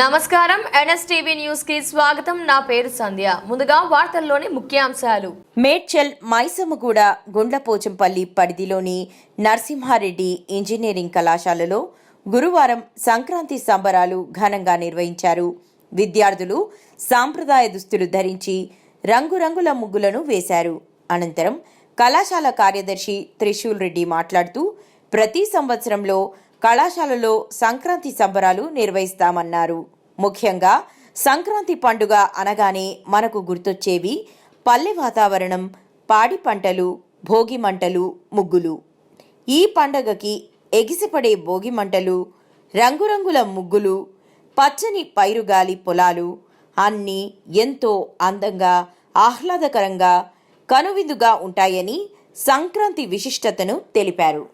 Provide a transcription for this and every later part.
నమస్కారం NSTV news కి స్వాగతం. నా పేరు సంధ్య. ముందుగా వార్తల్లోని ముఖ్యాంశాలు. మేడ్చల్ మైసమ్మగూడ గుండ్లపోచంపల్లి పరిధిలోని నరసింహారెడ్డి ఇంజనీరింగ్ కళాశాలలో గురువారం సంక్రాంతి సంబరాలు ఘనంగా నిర్వహించారు. విద్యార్థులు సాంప్రదాయ దుస్తులు ధరించి రంగురంగుల ముగ్గులను వేశారు. అనంతరం కళాశాల కార్యదర్శి త్రిశూల్ రెడ్డి మాట్లాడుతూ ప్రతి సంవత్సరంలో కళాశాలలో సంక్రాంతి సంబరాలు నిర్వహిస్తామన్నారు. ముఖ్యంగా సంక్రాంతి పండుగ అనగానే మనకు గుర్తొచ్చేవి పల్లె వాతావరణం, పాడి పంటలు, భోగి మంటలు, ముగ్గులు. ఈ పండగకి ఎగిసిపడే భోగి మంటలు, రంగురంగుల ముగ్గులు, పచ్చని పైరుగాలి పొలాలు అన్నీ ఎంతో అందంగా, ఆహ్లాదకరంగా, కనువిందుగా ఉంటాయని సంక్రాంతి విశిష్టతను తెలిపారు.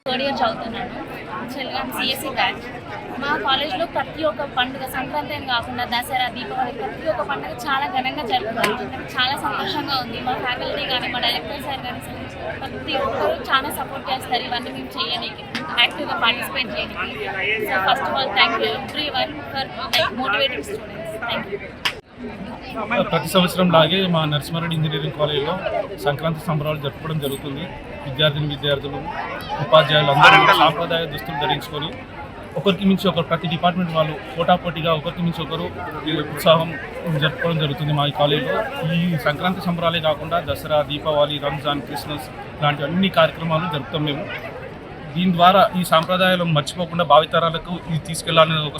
థర్డ్ ఇయర్ చదువుతున్నాను. చెల్లం సిఎస్సి బ్యాచ్. మా కాలేజ్లో ప్రతి ఒక్క పండుగ సంక్రాంతి అని కాకుండా దసరా, దీపావళి ప్రతి ఒక్క పండుగ చాలా ఘనంగా జరుపుతారు. చాలా సంతోషంగా ఉంది. మా ఫ్యాకల్టీ కానీ మా డైరెక్టర్ సార్ కానీ ప్రతి ఒక్కరు చాలా సపోర్ట్ చేస్తారు. ఇవన్నీ మేము చేయడానికి, యాక్టివ్గా పార్టిసిపేట్ చేయడానికి. So first of all thank you every one for motivating students. Thank you. ప్రతి సంవత్సరం లాగే మా నరసింహారెడ్డి ఇంజనీరింగ్ కాలేజీలో సంక్రాంతి సంబరాలు జరుపుకోవడం జరుగుతుంది. విద్యార్థులు, ఉపాధ్యాయులు అందరూ కూడా సాంప్రదాయ దుస్తులు ధరించుకొని ఒకరికి మించి ఒకరు, ప్రతి డిపార్ట్మెంట్ వాళ్ళు పోటాపోటీగా ఒకరికి మించి ఒకరు ఉత్సాహం జరుపుకోవడం జరుగుతుంది మా ఈ కాలేజీలో. ఈ సంక్రాంతి సంబరాలే కాకుండా దసరా, దీపావళి, రంజాన్, క్రిస్మస్ లాంటి అన్ని కార్యక్రమాలు జరుపుతాం మేము. దీని ద్వారా ఈ సాంప్రదాయాలను మర్చిపోకుండా భావితరాలకు ఇది తీసుకెళ్లాలనే ఒక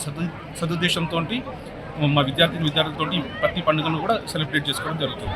సదుద్దేశంతో మా విద్యార్థులతో ప్రతి పండుగను కూడా సెలబ్రేట్ చేసుకోవడం జరుగుతుంది.